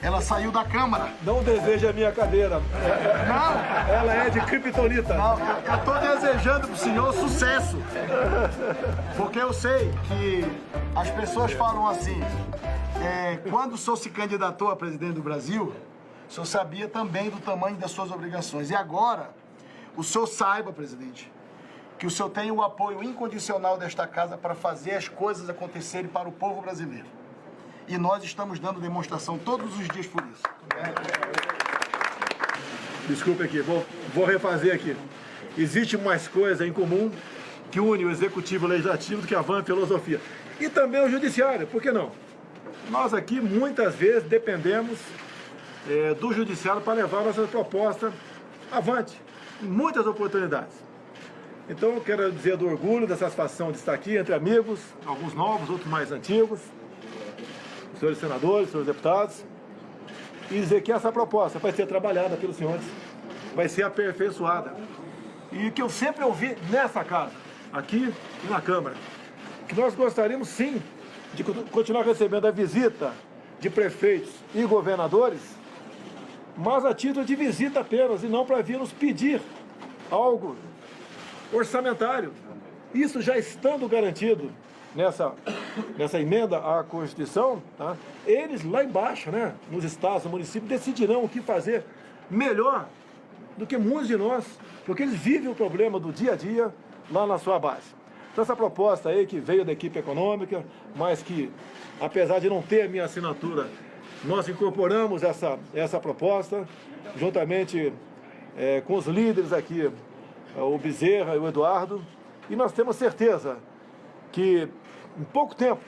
Ela saiu da Câmara. Não deseja a minha cadeira. Não! Ela é de criptonita. Não, eu tô desejando pro senhor sucesso. Porque eu sei que as pessoas falam assim, quando o senhor se candidatou a presidente do Brasil, o senhor sabia também do tamanho das suas obrigações. E agora, o senhor saiba, presidente, que o senhor tem o apoio incondicional desta casa para fazer as coisas acontecerem para o povo brasileiro. E nós estamos dando demonstração todos os dias por isso. Desculpe aqui, vou refazer aqui. Existe mais coisa em comum que une o Executivo e o Legislativo do que a van filosofia. E também o Judiciário, por que não? Nós aqui muitas vezes dependemos do Judiciário para levar nossa proposta avante, em muitas oportunidades. Então eu quero dizer do orgulho, da satisfação de estar aqui entre amigos, alguns novos, outros mais antigos, senhores senadores, senhores deputados, e dizer que essa proposta vai ser trabalhada pelos senhores, vai ser aperfeiçoada. E que eu sempre ouvi nessa casa, aqui e na Câmara, que nós gostaríamos sim de continuar recebendo a visita de prefeitos e governadores, mas a título de visita apenas, e não para vir nos pedir algo orçamentário. Isso já estando garantido nessa emenda à Constituição, tá? Eles lá embaixo, né, nos estados, no município, decidirão o que fazer melhor do que muitos de nós, porque eles vivem o problema do dia a dia lá na sua base. Então essa proposta aí que veio da equipe econômica, mas que, apesar de não ter a minha assinatura, nós incorporamos essa proposta, juntamente com os líderes aqui, o Bezerra e o Eduardo, e nós temos certeza que em pouco tempo,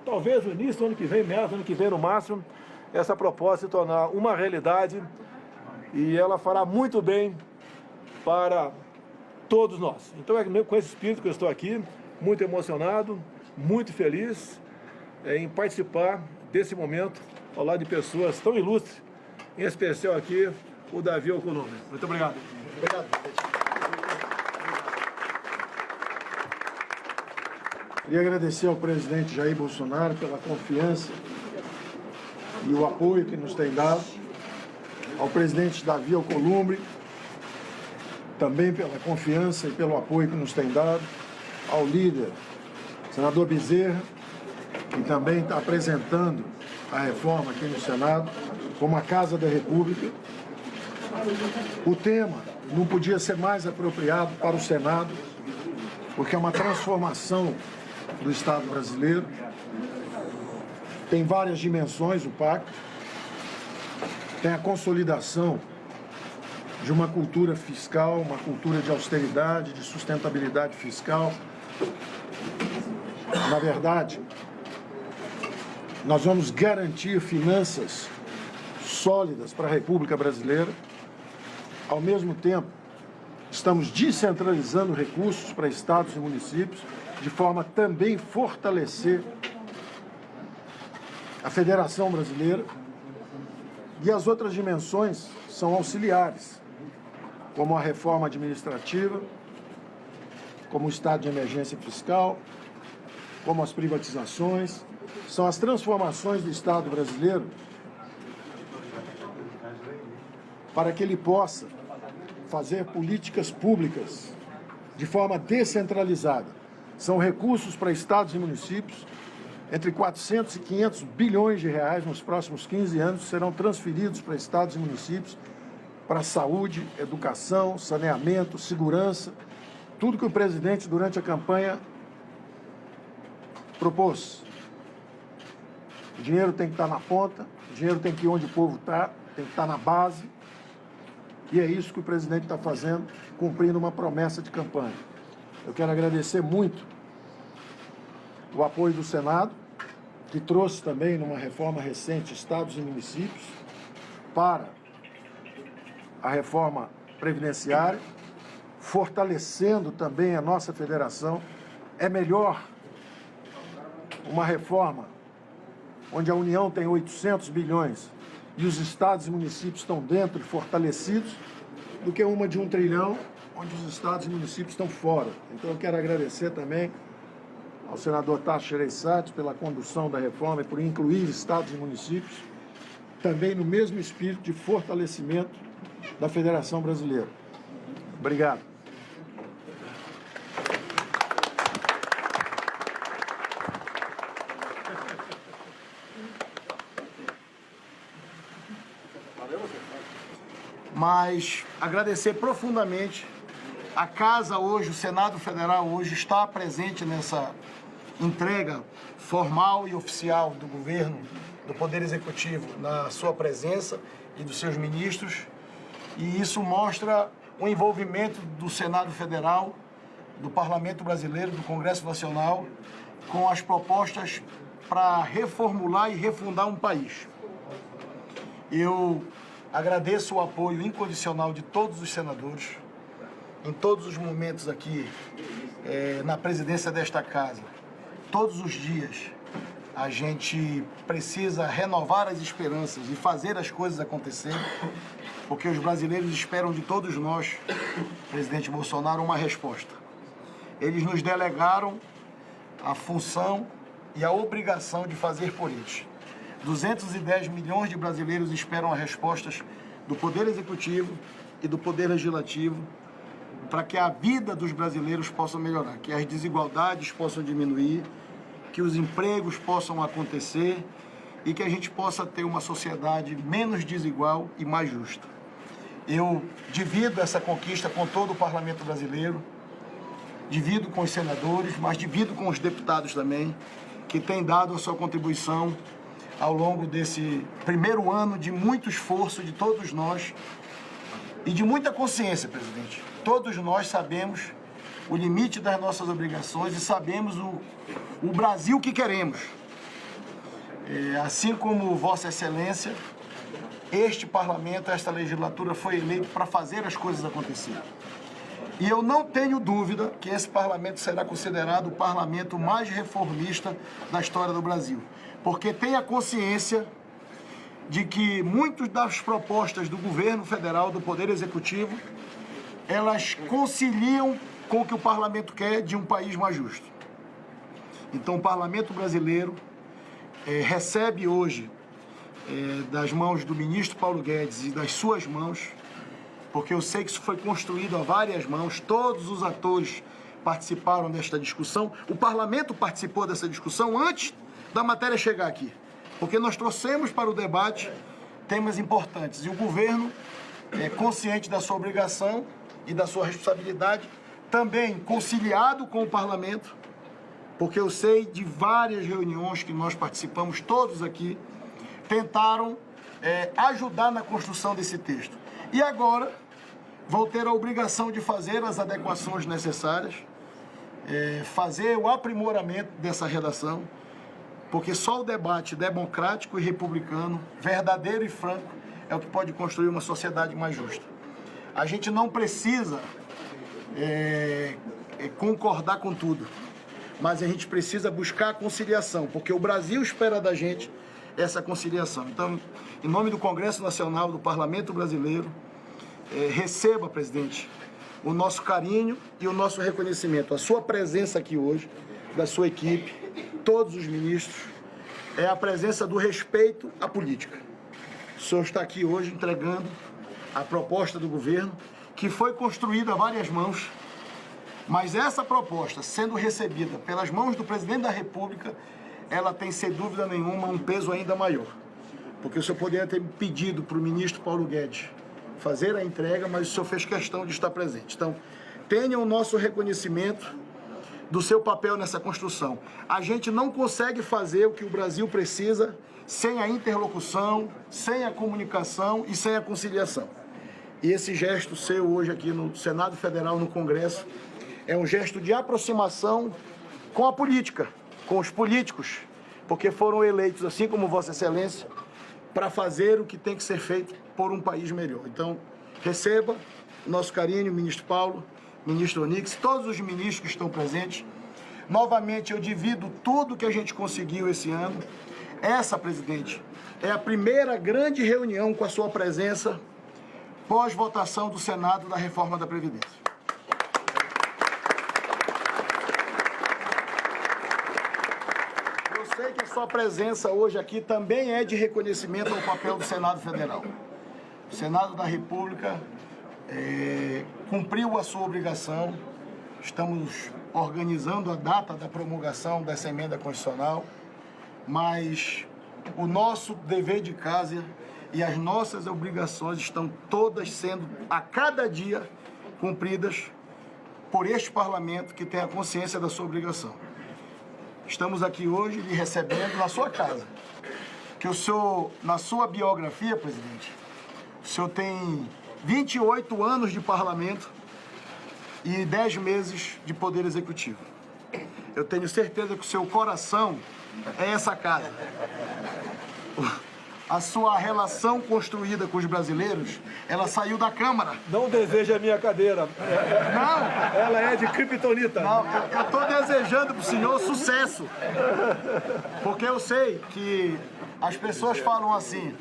talvez no início do ano que vem, meados do ano que vem no máximo, essa proposta se tornar uma realidade e ela fará muito bem para todos nós. Então é com esse espírito que eu estou aqui, muito emocionado, muito feliz em participar desse momento ao lado de pessoas tão ilustres, em especial aqui o Davi Alcolumbre. Muito obrigado. Obrigado, presidente. Queria agradecer ao presidente Jair Bolsonaro pela confiança e o apoio que nos tem dado, ao presidente Davi Alcolumbre, também pela confiança e pelo apoio que nos tem dado, ao líder, senador Bezerra, que também está apresentando a reforma aqui no Senado, como a Casa da República. O tema não podia ser mais apropriado para o Senado, porque é uma transformação do Estado brasileiro. Tem várias dimensões o pacto. Tem a consolidação de uma cultura fiscal, uma cultura de austeridade, de sustentabilidade fiscal. Na verdade, nós vamos garantir finanças sólidas para a República Brasileira. Ao mesmo tempo, estamos descentralizando recursos para estados e municípios, de forma a também fortalecer a Federação Brasileira. E as outras dimensões são auxiliares, como a reforma administrativa, como o estado de emergência fiscal, como as privatizações. São as transformações do Estado brasileiro para que ele possa fazer políticas públicas de forma descentralizada. São recursos para estados e municípios, entre 400 e 500 bilhões de reais nos próximos 15 anos serão transferidos para estados e municípios para saúde, educação, saneamento, segurança, tudo que o presidente durante a campanha propôs. O dinheiro tem que estar na ponta, o dinheiro tem que ir onde o povo está, tem que estar na base, e é isso que o presidente está fazendo, cumprindo uma promessa de campanha. Eu quero agradecer muito o apoio do Senado, que trouxe também, numa reforma recente, estados e municípios, para a reforma previdenciária, fortalecendo também a nossa federação. É melhor uma reforma onde a União tem 800 bilhões e os estados e municípios estão dentro e fortalecidos, do que uma de 1 trilhão, onde os estados e municípios estão fora. Então eu quero agradecer também ao senador Tasso Gereissati pela condução da reforma e por incluir estados e municípios. também no mesmo espírito de fortalecimento da Federação Brasileira. Obrigado. Mas agradecer profundamente a Casa hoje, o Senado Federal hoje está presente nessa entrega formal e oficial do governo, do Poder Executivo, na sua presença e dos seus ministros. E isso mostra o envolvimento do Senado Federal, do Parlamento Brasileiro, do Congresso Nacional, com as propostas para reformular e refundar um país. Eu agradeço o apoio incondicional de todos os senadores, em todos os momentos aqui, na presidência desta casa. Todos os dias a gente precisa renovar as esperanças e fazer as coisas acontecerem, porque os brasileiros esperam de todos nós, presidente Bolsonaro, uma resposta. Eles nos delegaram a função e a obrigação de fazer por eles. 210 milhões de brasileiros esperam as respostas do Poder Executivo e do Poder Legislativo para que a vida dos brasileiros possa melhorar, que as desigualdades possam diminuir, que os empregos possam acontecer e que a gente possa ter uma sociedade menos desigual e mais justa. Eu divido essa conquista com todo o Parlamento brasileiro, divido com os senadores, mas divido com os deputados também, que têm dado a sua contribuição ao longo desse primeiro ano de muito esforço de todos nós e de muita consciência, presidente. Todos nós sabemos o limite das nossas obrigações e sabemos o Brasil que queremos. Assim como Vossa Excelência, este parlamento, esta legislatura foi eleito para fazer as coisas acontecerem. E eu não tenho dúvida que esse parlamento será considerado o parlamento mais reformista da história do Brasil, porque tem a consciência de que muitas das propostas do governo federal, do Poder Executivo, elas conciliam com o que o parlamento quer de um país mais justo. Então, o parlamento brasileiro recebe hoje, das mãos do ministro Paulo Guedes e das suas mãos, porque eu sei que isso foi construído a várias mãos, todos os atores participaram desta discussão, o parlamento participou dessa discussão antes da matéria chegar aqui, porque nós trouxemos para o debate temas importantes e o governo, consciente da sua obrigação e da sua responsabilidade, também conciliado com o parlamento, porque eu sei de várias reuniões que nós participamos, todos aqui, tentaram ajudar na construção desse texto. E agora vou ter a obrigação de fazer as adequações necessárias, fazer o aprimoramento dessa redação, porque só o debate democrático e republicano, verdadeiro e franco, é o que pode construir uma sociedade mais justa. A gente não precisa concordar com tudo, mas a gente precisa buscar a conciliação, porque o Brasil espera da gente essa conciliação. Então, em nome do Congresso Nacional, do Parlamento Brasileiro, receba, presidente, o nosso carinho e o nosso reconhecimento. A sua presença aqui hoje, da sua equipe, todos os ministros, é a presença do respeito à política. O senhor está aqui hoje entregando a proposta do governo, que foi construída a várias mãos, mas essa proposta, sendo recebida pelas mãos do presidente da República, ela tem, sem dúvida nenhuma, um peso ainda maior. Porque o senhor poderia ter pedido para o ministro Paulo Guedes fazer a entrega, mas o senhor fez questão de estar presente. Então, tenha o nosso reconhecimento do seu papel nessa construção. A gente não consegue fazer o que o Brasil precisa sem a interlocução, sem a comunicação e sem a conciliação. E esse gesto seu hoje aqui no Senado Federal, no Congresso, é um gesto de aproximação com a política, com os políticos, porque foram eleitos, assim como Vossa Excelência, para fazer o que tem que ser feito por um país melhor. Então, receba o nosso carinho, ministro Paulo, ministro Onyx, todos os ministros que estão presentes. Novamente, eu divido tudo que a gente conseguiu esse ano. Essa, presidente, é a primeira grande reunião com a sua presença pós-votação do Senado da reforma da Previdência. Eu sei que sua presença hoje aqui também é de reconhecimento ao papel do Senado Federal. O Senado da República cumpriu a sua obrigação. Estamos organizando a data da promulgação dessa emenda constitucional, mas o nosso dever de casa e as nossas obrigações estão todas sendo, a cada dia, cumpridas por este parlamento que tem a consciência da sua obrigação. Estamos aqui hoje lhe recebendo na sua casa, que o senhor, na sua biografia, presidente, o senhor tem 28 anos de parlamento e 10 meses de poder executivo. Eu tenho certeza que o seu coração é essa casa. A sua relação construída com os brasileiros, ela saiu da Câmara. Não deseja a minha cadeira. Não! Ela é de criptonita. Não, eu estou desejando para o senhor sucesso. Porque eu sei que as pessoas falam assim,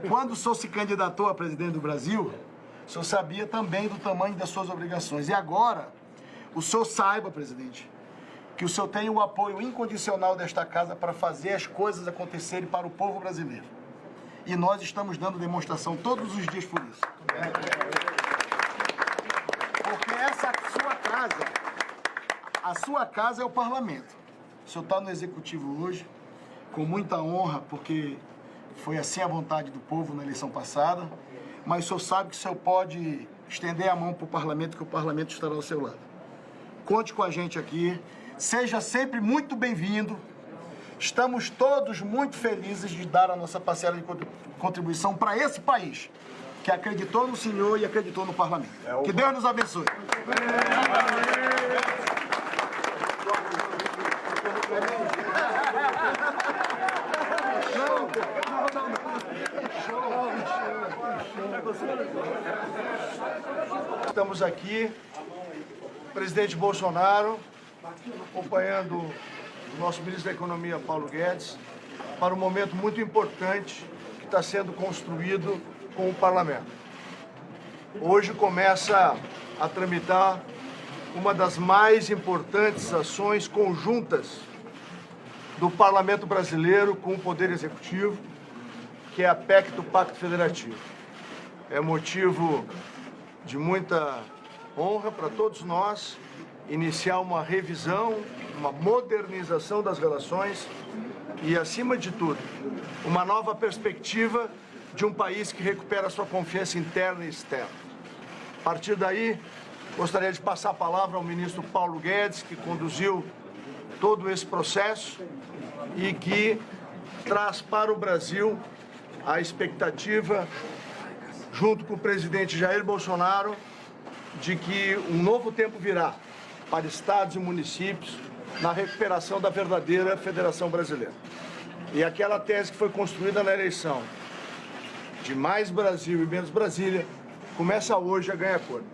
quando o senhor se candidatou a presidente do Brasil, o senhor sabia também do tamanho das suas obrigações. E agora, o senhor saiba, presidente, que o senhor tem o apoio incondicional desta casa para fazer as coisas acontecerem para o povo brasileiro. E nós estamos dando demonstração todos os dias por isso. Porque essa sua casa é o parlamento. O senhor está no executivo hoje, com muita honra, porque foi assim a vontade do povo na eleição passada, mas o senhor sabe que o senhor pode estender a mão para o parlamento, que o parlamento estará ao seu lado. Conte com a gente aqui. Seja sempre muito bem-vindo. Estamos todos muito felizes de dar a nossa parcela de contribuição para esse país, que acreditou no senhor e acreditou no parlamento. Que Deus nos abençoe. Estamos aqui, presidente Bolsonaro, acompanhando o nosso ministro da Economia, Paulo Guedes, para um momento muito importante que está sendo construído com o parlamento. Hoje começa a tramitar uma das mais importantes ações conjuntas do parlamento brasileiro com o Poder Executivo, que é a PEC do Pacto Federativo. É motivo de muita honra para todos nós iniciar uma revisão, uma modernização das relações e, acima de tudo, uma nova perspectiva de um país que recupera sua confiança interna e externa. A partir daí, gostaria de passar a palavra ao ministro Paulo Guedes, que conduziu todo esse processo e que traz para o Brasil a expectativa, junto com o presidente Jair Bolsonaro, de que um novo tempo virá para estados e municípios na recuperação da verdadeira Federação Brasileira. E aquela tese que foi construída na eleição de mais Brasil e menos Brasília começa hoje a ganhar corpo.